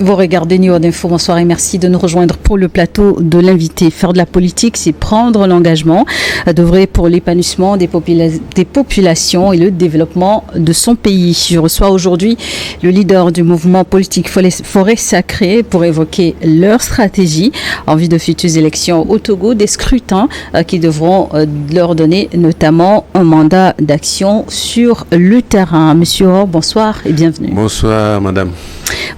Vous regardez New World Info, bonsoir et merci de nous rejoindre pour le plateau de l'invité. Faire de la politique, c'est prendre l'engagement d'œuvrer pour l'épanouissement des populations et le développement de son pays. Je reçois aujourd'hui le leader du mouvement politique Forêt Sacrée pour évoquer leur stratégie en vue de futures élections au Togo, des scrutins qui devront leur donner notamment un mandat d'action sur le terrain. Monsieur Or, bonsoir et bienvenue. Bonsoir madame.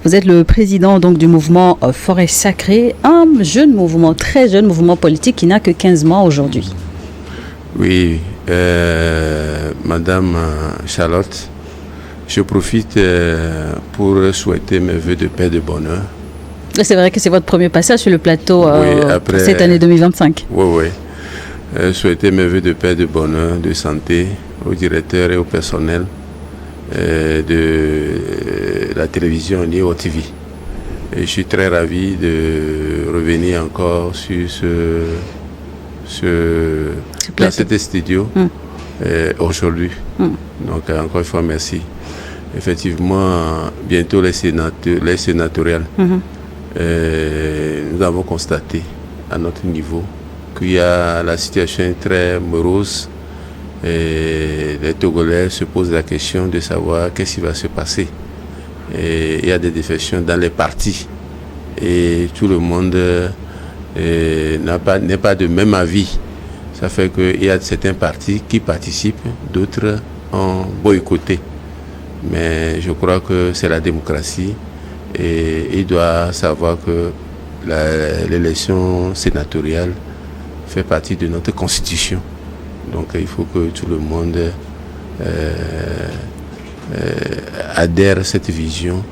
Vous êtes le président donc du mouvement Forêt Sacrée, un jeune mouvement, très jeune mouvement politique qui n'a que 15 mois aujourd'hui. Oui, madame Charlotte, je profite pour souhaiter mes vœux de paix et de bonheur. C'est vrai que c'est votre premier passage sur le plateau pour cette année 2025. Oui. Souhaiter mes vœux de paix et de bonheur, de santé au directeur et au personnel de la télévision New World TV. Et je suis très ravi de revenir encore sur dans cet studio aujourd'hui. Donc encore une fois merci. Effectivement, bientôt les sénatoriales. Nous avons constaté à notre niveau qu'il y a la situation est très morose. Et les Togolais se posent la question de savoir qu'est-ce qui va se passer. Et il y a des défections dans les partis. Et tout le monde n'est pas de même avis. Ça fait qu'il y a certains partis qui participent, d'autres ont boycotté. Mais je crois que c'est la démocratie. Et il doit savoir que l'élection sénatoriale fait partie de notre constitution. Donc il faut que tout le monde adhère à cette vision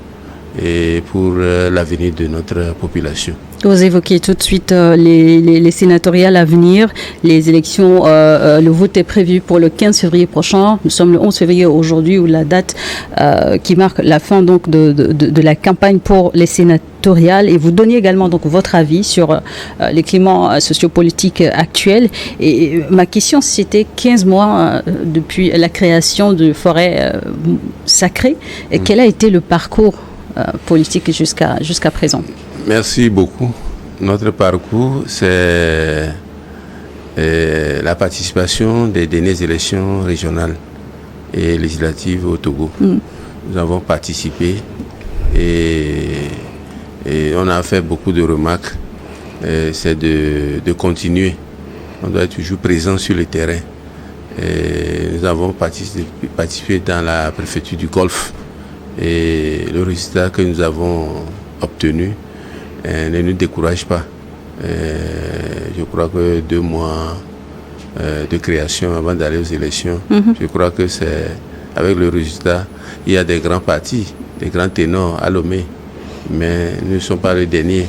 et pour l'avenir de notre population. Vous évoquez tout de suite les sénatoriales à venir, les élections, le vote est prévu pour le 15 février prochain. Nous sommes le 11 février aujourd'hui, où la date qui marque la fin donc de la campagne pour les sénatoriales. Et vous donniez également donc votre avis sur les climats sociopolitiques actuels. Et ma question, c'était 15 mois depuis la création de Forêt Sacrée. Et quel a été le parcours politique jusqu'à présent? Merci beaucoup. Notre parcours, c'est la participation des dernières élections régionales et législatives au Togo. Nous avons participé et on a fait beaucoup de remarques. C'est de continuer. On doit être toujours présent sur le terrain. Nous avons participé dans la préfecture du Golfe. Et le résultat que nous avons obtenu ne nous décourage pas. Je crois que 2 mois de création avant d'aller aux élections, je crois que c'est avec le résultat, il y a des grands partis, des grands ténors à Lomé, mais nous ne sommes pas les derniers.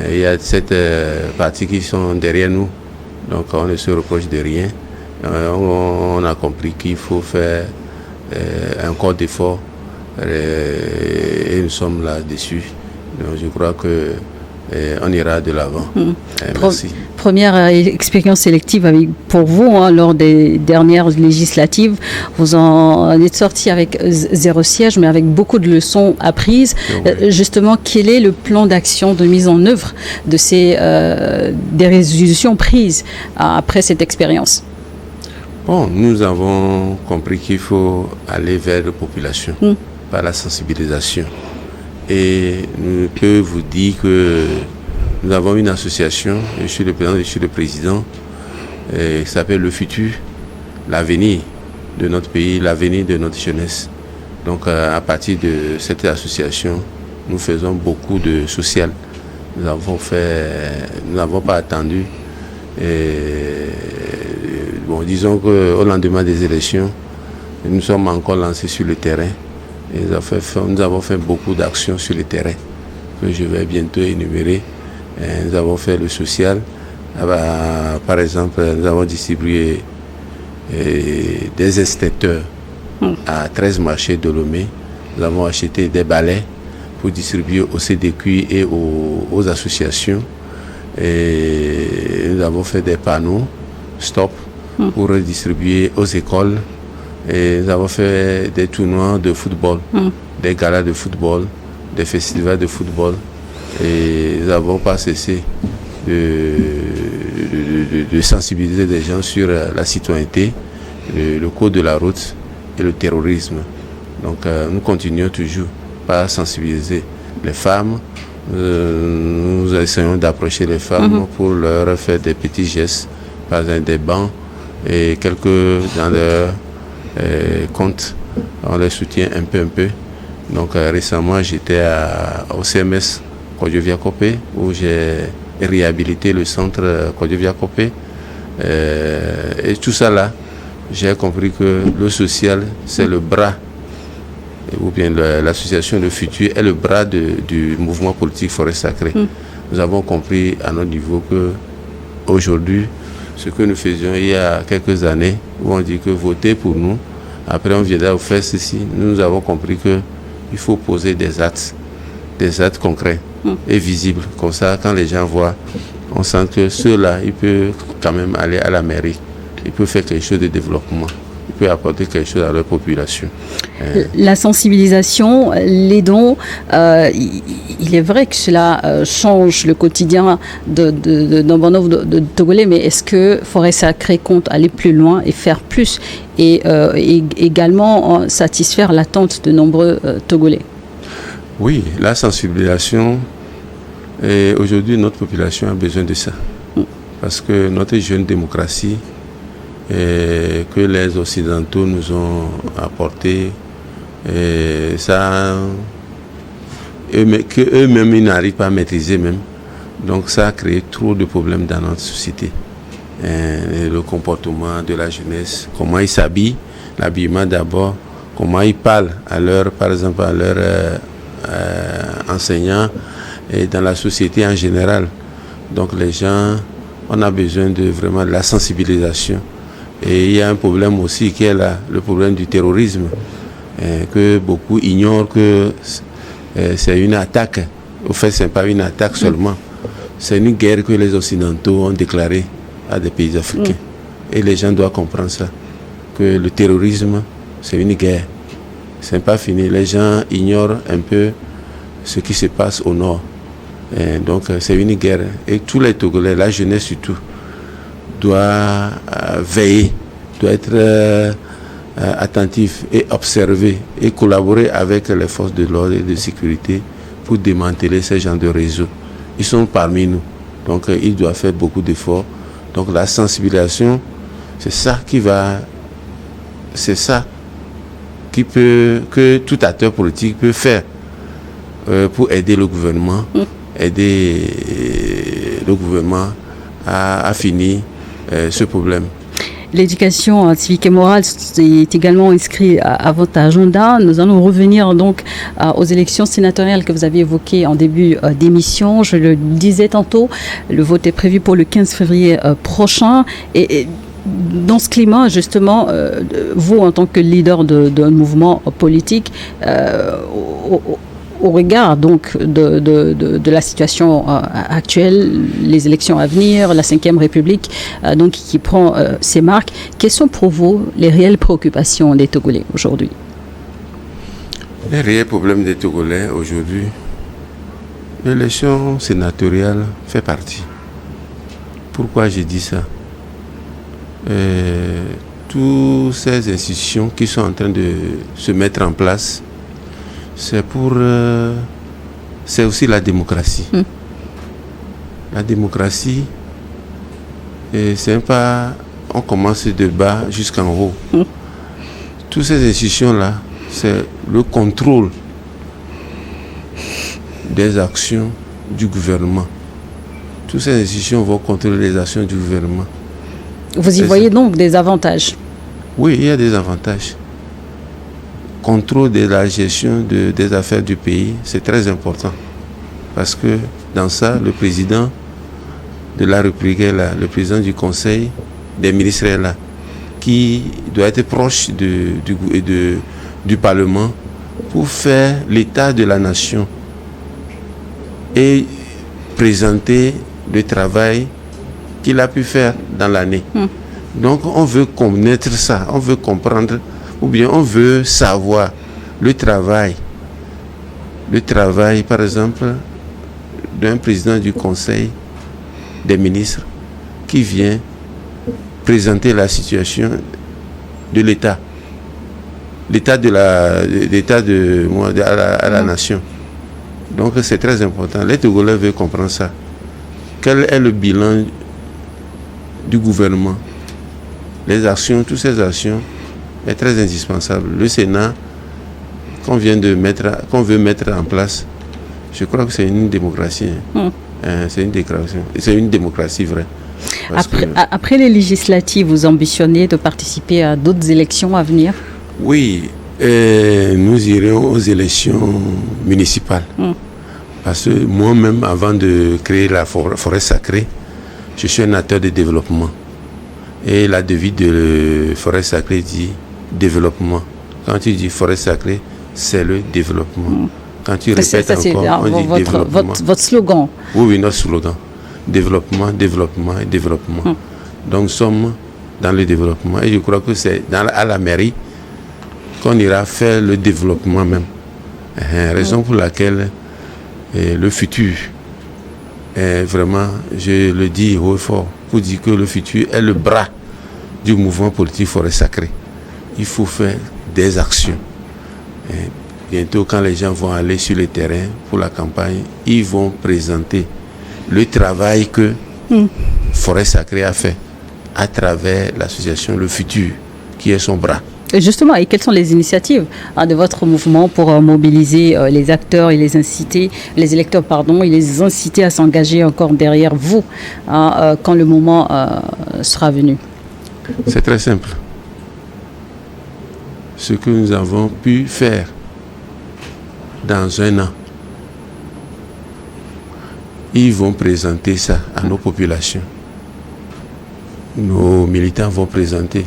Il y a 7 partis qui sont derrière nous, donc on ne se reproche de rien. On a compris qu'il faut faire encore d'efforts et nous sommes là-dessus. Donc je crois que on ira de l'avant. Merci. Première expérience sélective pour vous lors des dernières législatives. Vous en êtes sorti avec 0 siège, mais avec beaucoup de leçons apprises. Justement, quel est le plan d'action de mise en œuvre de des résolutions prises après cette expérience? Bon, nous avons compris qu'il faut aller vers la population par la sensibilisation. Et je peux vous dire que nous avons une association, je suis le président, qui s'appelle Le Futur, l'avenir de notre pays, l'avenir de notre jeunesse. Donc à partir de cette association, nous faisons beaucoup de social. Nous n'avons pas attendu. Disons qu'au lendemain des élections, nous sommes encore lancés sur le terrain. Et nous avons fait beaucoup d'actions sur le terrain que je vais bientôt énumérer. Et nous avons fait le social. Par exemple, nous avons distribué des extincteurs à 13 marchés de Lomé. Nous avons acheté des balais pour distribuer au CDQ et aux associations. Et nous avons fait des panneaux stop pour redistribuer aux écoles. Et nous avons fait des tournois de football, des galas de football des festivals de football et nous n'avons pas cessé de sensibiliser les gens sur la citoyenneté, le code de la route et le terrorisme. Donc nous continuons toujours par sensibiliser les femmes. Nous essayons d'approcher les femmes pour leur faire des petits gestes, par exemple des bancs et quelques dans leur compte. On les soutient un peu. Donc récemment j'étais au CMS Kodjovia Kopé où j'ai réhabilité le centre Kodjovia Kopé. Et tout ça là, j'ai compris que le social c'est le bras, ou bien l'association Le Futur est le bras du mouvement politique Forêt Sacrée. Nous avons compris à notre niveau que aujourd'hui, ce que nous faisions il y a quelques années, où on dit que votez pour nous, après on viendra faire ceci, nous avons compris qu'il faut poser des actes concrets et visibles. Comme ça, quand les gens voient, on sent que ceux-là, ils peuvent quand même aller à la mairie, ils peuvent faire quelque chose de développement. Il peut apporter quelque chose à leur population. La sensibilisation, les dons, il est vrai que cela change le quotidien d'un bon nombre de Togolais, mais est-ce que Forêt Sacrée compte aller plus loin et faire plus et également satisfaire l'attente de nombreux Togolais? Oui, la sensibilisation, aujourd'hui notre population a besoin de ça. Parce que notre jeune démocratie, que les Occidentaux nous ont apporté, ça, qu'eux-mêmes ils n'arrivent pas à maîtriser même. Donc ça a créé trop de problèmes dans notre société. Le comportement de la jeunesse, comment ils s'habillent, l'habillement d'abord, comment ils parlent par exemple à leurs enseignants et dans la société en général. Donc les gens, on a besoin vraiment de la sensibilisation. Et il y a un problème aussi qui est là, le problème du terrorisme, que beaucoup ignorent que c'est une attaque. Au fait, ce n'est pas une attaque seulement. C'est une guerre que les Occidentaux ont déclarée à des pays africains. Et les gens doivent comprendre ça, que le terrorisme, c'est une guerre. Ce n'est pas fini. Les gens ignorent un peu ce qui se passe au nord. Donc, c'est une guerre. Et tous les Togolais, la jeunesse surtout, doit veiller, doit être attentif et observer et collaborer avec les forces de l'ordre et de sécurité pour démanteler ces genres de réseaux. Ils sont parmi nous, donc ils doivent faire beaucoup d'efforts. Donc la sensibilisation, c'est ça que tout acteur politique peut faire pour aider le gouvernement, à finir ce problème. L'éducation civique et morale est également inscrite à votre agenda. Nous allons revenir donc aux élections sénatoriales que vous aviez évoquées en début d'émission. Je le disais tantôt, le vote est prévu pour le 15 février prochain. Et dans ce climat, justement, vous, en tant que leader d'un mouvement politique, au regard donc de la situation actuelle, les élections à venir, la 5e République donc qui prend ses marques, quelles sont pour vous les réelles préoccupations des Togolais aujourd'hui? Les réels problèmes des Togolais aujourd'hui, l'élection sénatoriale fait partie. Pourquoi je dis ça? Toutes ces institutions qui sont en train de se mettre en place, c'est aussi la démocratie. La démocratie, c'est pas, on commence de bas jusqu'en haut. Toutes ces institutions-là, c'est le contrôle des actions du gouvernement. Toutes ces institutions vont contrôler les actions du gouvernement. Vous y voyez donc des avantages? Oui, il y a des avantages. Contrôle de la gestion des affaires du pays, c'est très important. Parce que dans ça, le président de la République est là, le président du Conseil des ministres est là, qui doit être proche du Parlement pour faire l'état de la nation et présenter le travail qu'il a pu faire dans l'année. Donc on veut connaître ça, on veut comprendre, ou bien on veut savoir le travail le travail, par exemple, d'un président du Conseil des ministres qui vient présenter la situation de l'État, à la nation. Donc c'est très important. Les Togolais veulent comprendre ça. Quel est le bilan du gouvernement? Les actions, toutes ces actions est très indispensable. Le Sénat qu'on veut mettre en place, je crois que c'est une démocratie. C'est une démocratie vraie. Après les législatives, vous ambitionnez de participer à d'autres élections à venir? Oui, nous irons aux élections municipales. Parce que moi-même, avant de créer la forêt sacrée, je suis un acteur de développement. Et la devise de forêt sacrée dit développement. Quand tu dis forêt sacrée, c'est le développement. Quand tu répètes encore, on dit développement. Votre slogan. Oui, notre slogan. Développement, développement et développement. Donc nous sommes dans le développement. Et je crois que c'est à la mairie qu'on ira faire le développement même. Raison pour laquelle le futur est vraiment, je le dis haut et fort, pour dire que le futur est le bras du mouvement politique forêt sacrée. Il faut faire des actions. Et bientôt, quand les gens vont aller sur le terrain pour la campagne, ils vont présenter le travail que Forêt Sacrée a fait à travers l'association Le Futur, qui est son bras. Et justement, et quelles sont les initiatives de votre mouvement pour mobiliser les acteurs et les inciter, les électeurs, et les inciter à s'engager encore derrière vous quand le moment sera venu? C'est très simple. Ce que nous avons pu faire dans un an, ils vont présenter ça à nos populations. Nos militants vont présenter.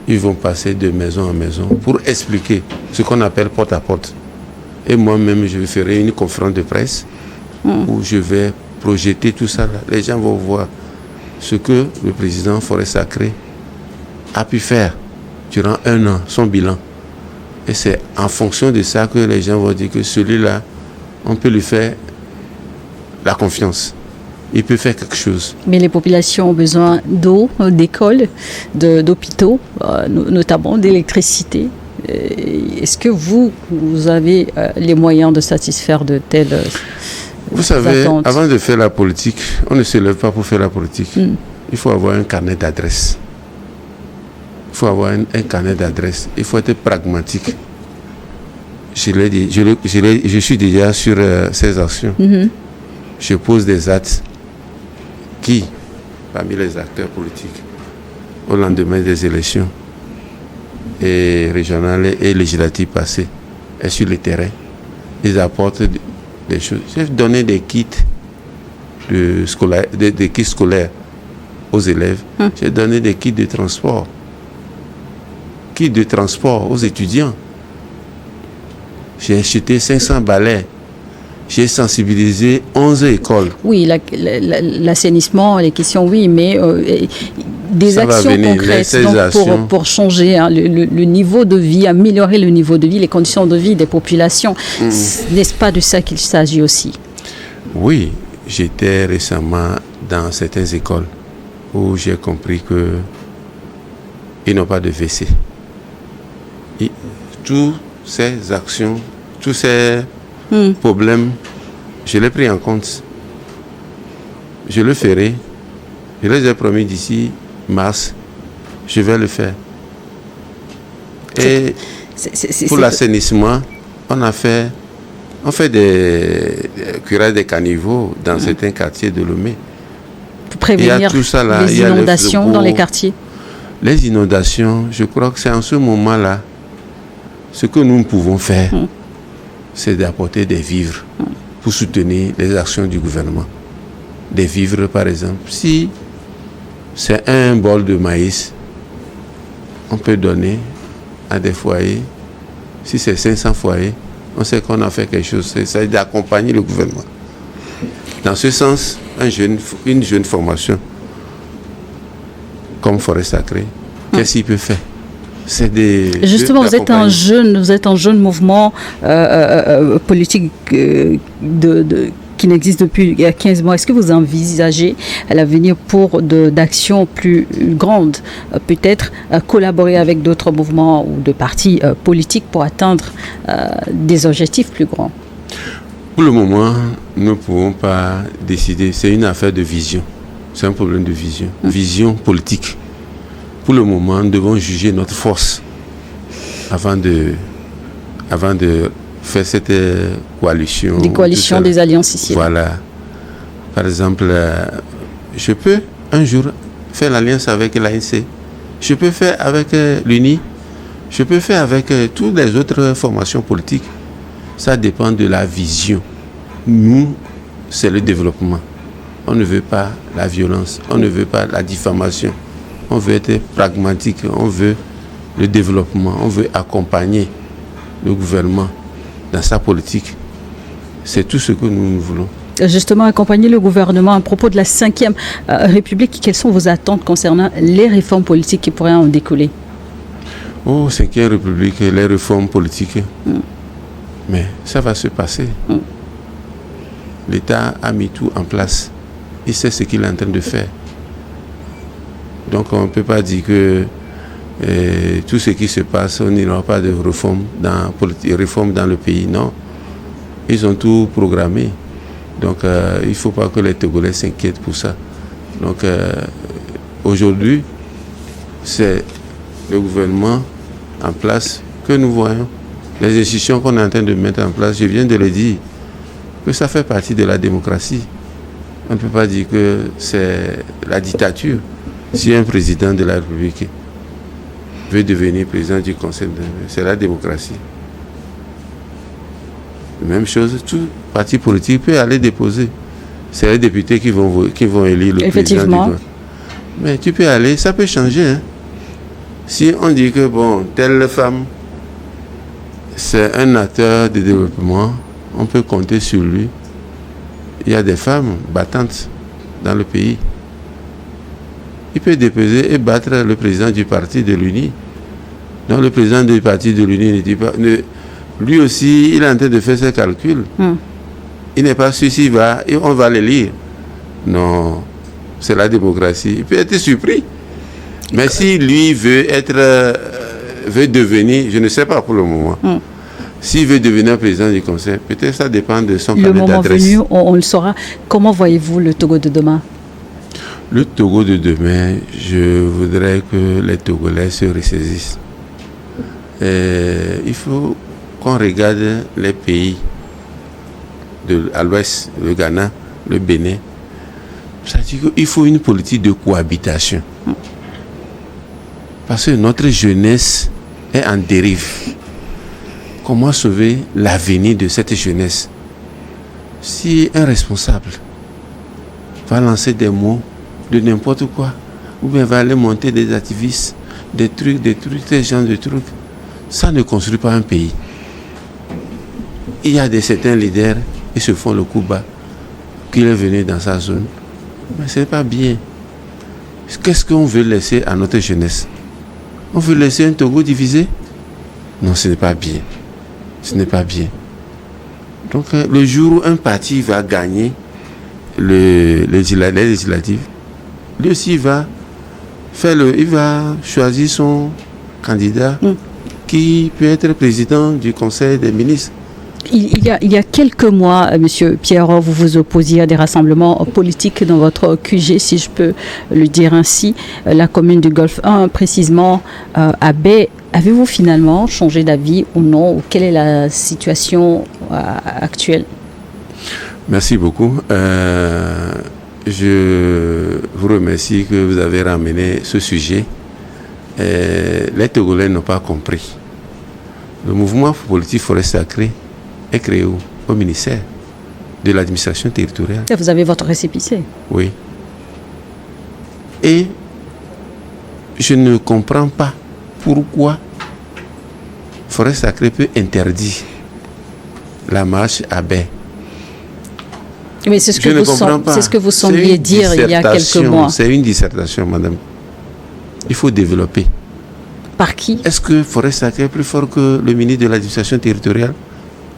Ils vont passer de maison en maison pour expliquer ce qu'on appelle porte à porte. Et moi-même, je ferai une conférence de presse où je vais projeter tout ça. Les gens vont voir ce que le président Forêt Sacrée a pu faire durant un an, son bilan. Et c'est en fonction de ça que les gens vont dire que celui-là, on peut lui faire la confiance. Il peut faire quelque chose. Mais les populations ont besoin d'eau, d'écoles, d'hôpitaux, notamment d'électricité. Est-ce que vous avez les moyens de satisfaire de telles Vous savez, attentes? Avant de faire la politique, on ne se lève pas pour faire la politique. Il faut avoir un carnet d'adresses. Il faut avoir un carnet d'adresses. Il faut être pragmatique. Je l'ai dit, je suis déjà sur ces actions. Je pose des actes qui, parmi les acteurs politiques, au lendemain des élections et régionales et législatives passées, et sur le terrain, ils apportent des choses. J'ai donné des kits des kits scolaires aux élèves. J'ai donné des kits de transport. Kits de transport aux étudiants. J'ai acheté 500 balais. J'ai sensibilisé 11 écoles. Oui, l'assainissement, les questions, oui, mais des ça actions concrètes donc pour changer le niveau de vie, améliorer le niveau de vie, les conditions de vie des populations. N'est-ce pas de ça qu'il s'agit aussi? Oui, j'étais récemment dans certaines écoles où j'ai compris qu'ils n'ont pas de WC. Et toutes ces actions, tous ces problème, je l'ai pris en compte. Je le ferai. Je les ai promis d'ici mars, je vais le faire. Et pour l'assainissement, on fait des curage des caniveaux dans certains quartiers de Lomé. Pour prévenir tout ça, là, les inondations dans les quartiers. Les inondations, je crois que c'est en ce moment-là ce que nous pouvons faire. C'est d'apporter des vivres pour soutenir les actions du gouvernement. Des vivres, par exemple. Si c'est un bol de maïs, on peut donner à des foyers. Si c'est 500 foyers, on sait qu'on a fait quelque chose. C'est d'accompagner le gouvernement. Dans ce sens, une jeune formation comme Forêt Sacrée, qu'est-ce qu'il peut faire? c'est des... Justement, vous êtes un jeune mouvement politique qui n'existe depuis 15 mois. Est-ce que vous envisagez à l'avenir pour d'actions plus grandes, peut-être collaborer avec d'autres mouvements ou de partis politiques pour atteindre des objectifs plus grands? Pour le moment, nous ne pouvons pas décider. C'est une affaire de vision. C'est un problème de vision. Vision politique. Pour le moment, nous devons juger notre force avant de faire cette coalition. Des coalitions, des alliances ici. Voilà. Par exemple, je peux un jour faire l'alliance avec l'ANC. Je peux faire avec l'UNI. Je peux faire avec toutes les autres formations politiques. Ça dépend de la vision. Nous, c'est le développement. On ne veut pas la violence. On ne veut pas la diffamation. On veut être pragmatique. On veut le développement. On veut accompagner le gouvernement dans sa politique. C'est tout ce que nous voulons. Justement, accompagner le gouvernement à propos de la 5e République. Quelles sont vos attentes concernant les réformes politiques qui pourraient en découler? Oh, 5e République, les réformes politiques. Mais ça va se passer. L'État a mis tout en place. Il sait ce qu'il est en train de faire. Donc on ne peut pas dire que tout ce qui se passe, on n'aura pas de réforme dans le pays. Non. Ils ont tout programmé. Donc il ne faut pas que les Togolais s'inquiètent pour ça. Donc aujourd'hui, c'est le gouvernement en place que nous voyons. Les institutions qu'on est en train de mettre en place, je viens de le dire, que ça fait partie de la démocratie. On ne peut pas dire que c'est la dictature. Si un président de la République veut devenir président du Conseil, c'est la démocratie. Même chose, tout parti politique peut aller déposer. C'est les députés qui vont élire le président du Conseil. Mais tu peux aller, ça peut changer. Hein. Si on dit que bon, telle femme, c'est un acteur de développement, on peut compter sur lui. Il y a des femmes battantes dans le pays. Il peut déposer et battre le président du parti de l'UNI. Donc le président du parti de l'UNI ne dit pas... lui aussi, il est en train de faire ses calculs. Il n'est pas sûr s'il va... Et on va le lire. Non, c'est la démocratie. Il peut être surpris. Mais si lui veut devenir... Je ne sais pas pour le moment. S'il veut devenir président du Conseil, peut-être ça dépend de son carnet d'adresse. Le moment venu, on le saura. Comment voyez-vous le Togo de demain? Le Togo de demain, je voudrais que les Togolais se ressaisissent. Il faut qu'on regarde les pays à l'ouest, le Ghana, le Bénin. C'est-à-dire qu'il faut une politique de cohabitation. Parce que notre jeunesse est en dérive. Comment sauver l'avenir de cette jeunesse? Si un responsable va lancer des mots de n'importe quoi, ou bien va aller monter des activistes, des trucs, ces genres de trucs, ça ne construit pas un pays. Il y a certains leaders qui se font le coup bas, qu'il est venu dans sa zone. Mais ce n'est pas bien. Qu'est-ce qu'on veut laisser à notre jeunesse? On veut laisser un Togo divisé? Non, ce n'est pas bien. Ce n'est pas bien. Donc, le jour où un parti va gagner les législatives, lui aussi il va choisir son candidat qui peut être président du Conseil des ministres. Il y a quelques mois, M. Pierrot, vous vous opposiez à des rassemblements politiques dans votre QG, si je peux le dire ainsi, la commune du Golfe 1, précisément à Baie. Avez-vous finalement changé d'avis ou non? Quelle est la situation actuelle? Merci beaucoup. Je vous remercie que vous avez ramené ce sujet. Les Togolais n'ont pas compris. Le mouvement politique Forêt Sacrée est créé au ministère de l'administration territoriale. Vous avez votre récépissé? Oui. Et je ne comprends pas pourquoi Forêt Sacrée peut interdire la marche à Baie. Mais c'est ce que vous sembliez dire il y a quelques mois. C'est une dissertation, madame. Il faut développer. Par qui? Est-ce que Forêt Sacrée est plus fort que le ministre de l'administration territoriale?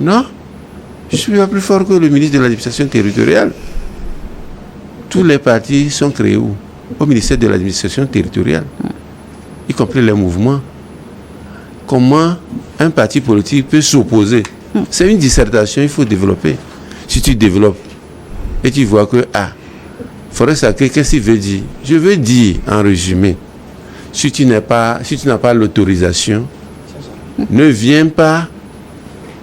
Non. Je suis pas plus fort que le ministre de l'administration territoriale. Tous les partis sont créés où? Au ministère de l'administration territoriale, y compris les mouvements. Comment un parti politique peut s'opposer? C'est une dissertation, il faut développer. Si tu développes et tu vois que, Forêt Sacrée, qu'est-ce qu'il veut dire? Je veux dire, en résumé, si tu n'as pas l'autorisation, ne viens pas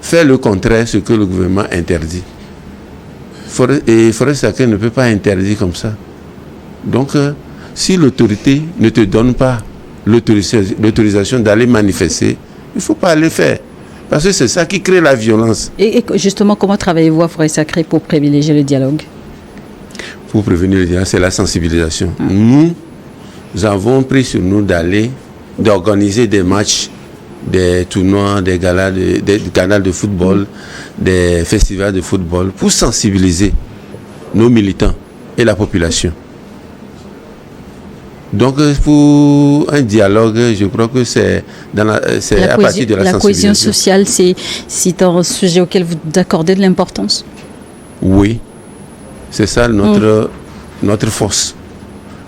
faire le contraire de ce que le gouvernement interdit. Forêt Sacrée ne peut pas interdire comme ça. Donc, si l'autorité ne te donne pas l'autorisation d'aller manifester, il ne faut pas aller faire. Parce que c'est ça qui crée la violence. Et justement, comment travaillez-vous à Forêt Sacrée pour privilégier le dialogue? Pour prévenir le dialogue, c'est la sensibilisation. Nous avons pris sur nous d'organiser des matchs, des tournois, des galas de football, des festivals de football pour sensibiliser nos militants et la population. Donc pour un dialogue, je crois que c'est à partir de la sensibilisation. La cohésion sociale, c'est un sujet auquel vous accordez de l'importance? Oui, c'est ça notre force.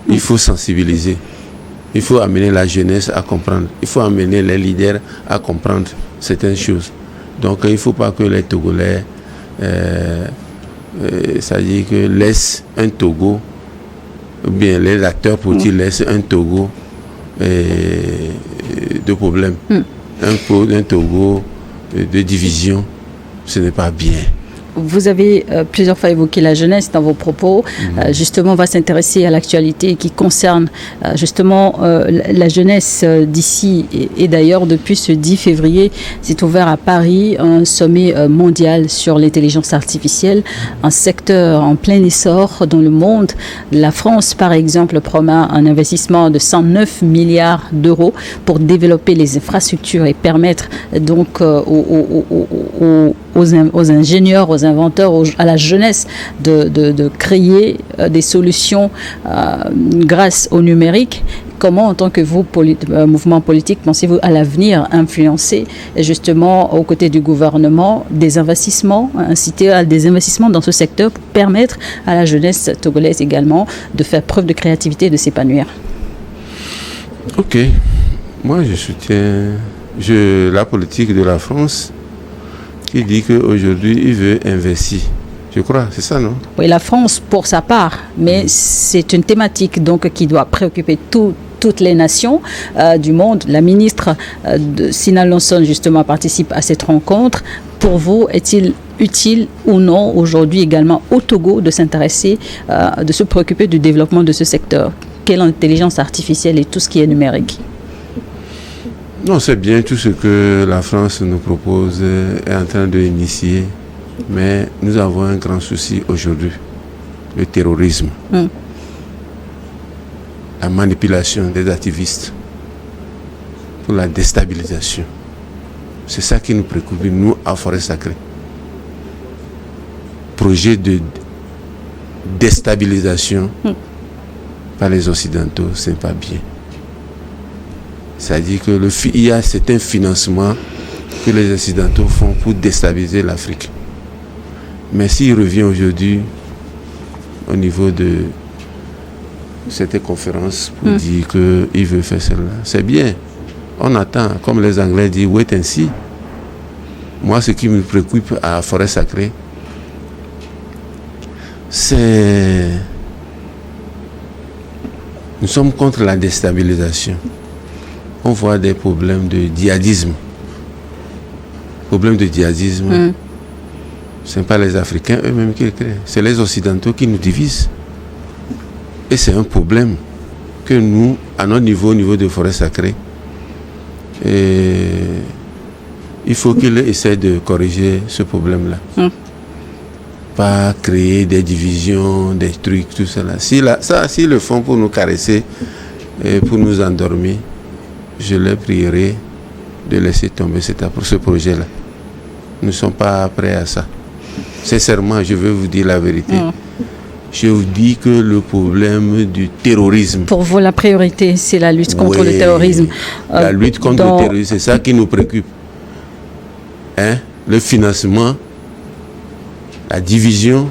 Il faut sensibiliser. Il faut amener la jeunesse à comprendre. Il faut amener les leaders à comprendre certaines choses. Donc il ne faut pas que les Togolais, c'est-à-dire que laissent un Togo, ou bien les acteurs politiques laissent un Togo de problème. Un Togo de division, ce n'est pas bien. Vous avez plusieurs fois évoqué la jeunesse dans vos propos. Justement, on va s'intéresser à l'actualité qui concerne justement la jeunesse d'ici. Et d'ailleurs, depuis ce 10 février, s'est ouvert à Paris un sommet mondial sur l'intelligence artificielle, un secteur en plein essor dans le monde. La France, par exemple, promet un investissement de 109 milliards d'euros pour développer les infrastructures et permettre donc aux ingénieurs, aux inventeurs, à la jeunesse de créer des solutions grâce au numérique. Comment, en tant que vous, mouvement politique, pensez-vous à l'avenir influencer justement aux côtés du gouvernement des investissements, inciter à des investissements dans ce secteur pour permettre à la jeunesse togolaise également de faire preuve de créativité et de s'épanouir? Ok. Moi, je soutiens la politique de la France qui dit qu'aujourd'hui, il veut investir. Je crois, c'est ça, non? Oui, la France, pour sa part, mais c'est une thématique donc qui doit préoccuper toutes les nations du monde. La ministre Sina Lonson, justement, participe à cette rencontre. Pour vous, est-il utile ou non aujourd'hui également au Togo de s'intéresser, de se préoccuper du développement de ce secteur? Quelle intelligence artificielle et tout ce qui est numérique? Non, c'est bien tout ce que la France nous propose, est en train de l'initier, mais nous avons un grand souci aujourd'hui, le terrorisme, la manipulation des activistes pour la déstabilisation. C'est ça qui nous préoccupe, nous, à Forêt Sacrée. Projet de déstabilisation par les Occidentaux, ce n'est pas bien. C'est-à-dire que c'est un financement que les Occidentaux font pour déstabiliser l'Afrique. Mais s'il revient aujourd'hui au niveau de cette conférence pour dire qu'il veut faire cela, c'est bien. On attend, comme les Anglais disent, wait and see. Moi, ce qui me préoccupe à Forêt Sacrée, c'est... Nous sommes contre la déstabilisation. On voit des problèmes de djihadisme. Problèmes de djihadisme, ce n'est pas les Africains eux-mêmes qui le créent, c'est les Occidentaux qui nous divisent. Et c'est un problème que nous, à notre niveau, au niveau de Forêt Sacrée, il faut qu'ils essaient de corriger ce problème-là. Pas créer des divisions, des trucs, tout cela. S'ils le font pour nous caresser et pour nous endormir, je les prierai de laisser tomber ce projet-là. Nous ne sommes pas prêts à ça. Sincèrement, je veux vous dire la vérité. je vous dis que le problème du terrorisme... Pour vous, la priorité, c'est la lutte contre le terrorisme. La lutte contre le terrorisme, c'est ça qui nous préoccupe. Hein? Le financement, la division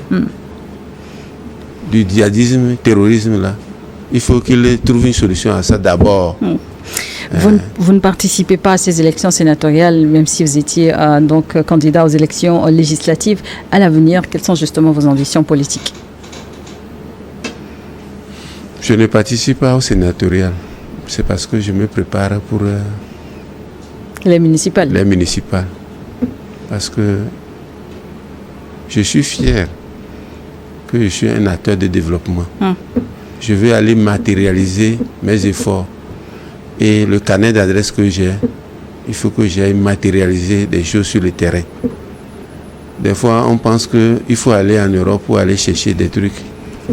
du djihadisme, terrorisme, là. Il faut qu'il trouve une solution à ça d'abord. Vous ne participez pas à ces élections sénatoriales, même si vous étiez donc candidat aux élections législatives. À l'avenir, quelles sont justement vos ambitions politiques? Je ne participe pas aux sénatoriales. C'est parce que je me prépare pour les municipales. Les municipales. Parce que je suis fier que je suis un acteur de développement. Je veux aller matérialiser mes efforts. Et le carnet d'adresse que j'ai, il faut que j'aille matérialiser des choses sur le terrain. Des fois, on pense qu'il faut aller en Europe pour aller chercher des trucs,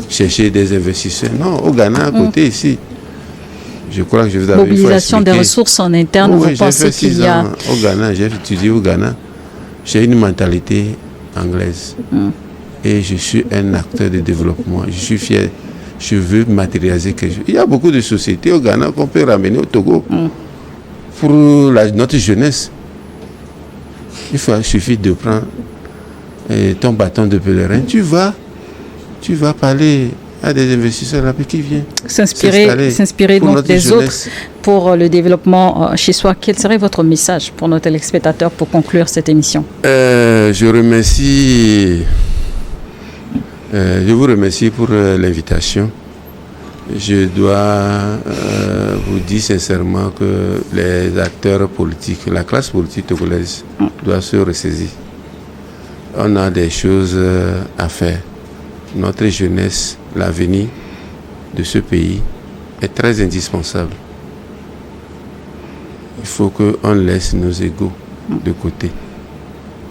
chercher des investisseurs. Non, au Ghana, à côté ici. Je crois que je vous avais mobilisation des ressources en interne, vous pensez qu'il y a... Au Ghana, j'ai étudié au Ghana. J'ai une mentalité anglaise. Et je suis un acteur de développement. Je suis fier. Je veux matérialiser quelque chose. Il y a beaucoup de sociétés au Ghana qu'on peut ramener au Togo pour notre jeunesse. Il suffit de prendre ton bâton de pèlerin. Tu vas parler à des investisseurs là qui viennent s'inspirer donc des autres pour le développement chez soi. Quel serait votre message pour nos téléspectateurs pour conclure cette émission? Je vous remercie pour l'invitation. Je dois vous dire sincèrement que les acteurs politiques, la classe politique togolaise doit se ressaisir. On a des choses à faire. Notre jeunesse, l'avenir de ce pays est très indispensable. Il faut qu'on laisse nos égos de côté.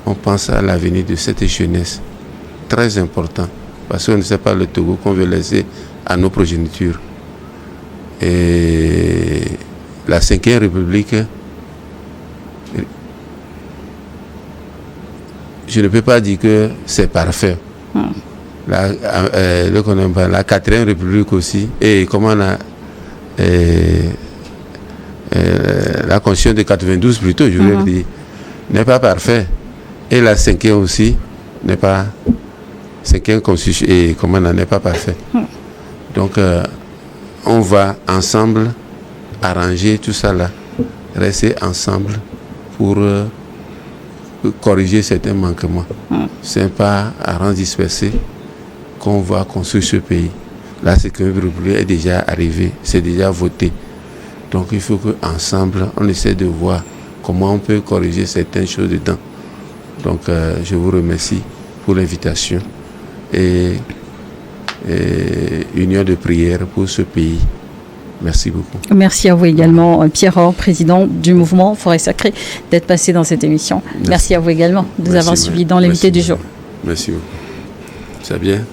On pense à l'avenir de cette jeunesse, très important. Parce qu'on ne sait pas le Togo qu'on veut laisser à nos progénitures. Et la 5e République, je ne peux pas dire que c'est parfait. La 4e République aussi, et comment on a la Constitution de 92 plutôt, je voulais dire, n'est pas parfait. Et la 5e aussi n'est pas... C'est qu'un constitution et comment on n'est pas parfait. Donc, on va ensemble arranger tout ça là, rester ensemble pour corriger certains manquements. Ce n'est pas à rendre dispersé qu'on va construire ce pays. La 5e République est déjà arrivée, c'est déjà voté. Donc, il faut qu'ensemble, on essaie de voir comment on peut corriger certaines choses dedans. Donc, je vous remercie pour l'invitation. Et union de prière pour ce pays. Merci beaucoup. Merci à vous également, Pierre Or, président du mouvement Forêt Sacrée, d'être passé dans cette émission. Merci à vous également de nous avoir suivis dans l'invité du jour. Merci beaucoup. C'est bien.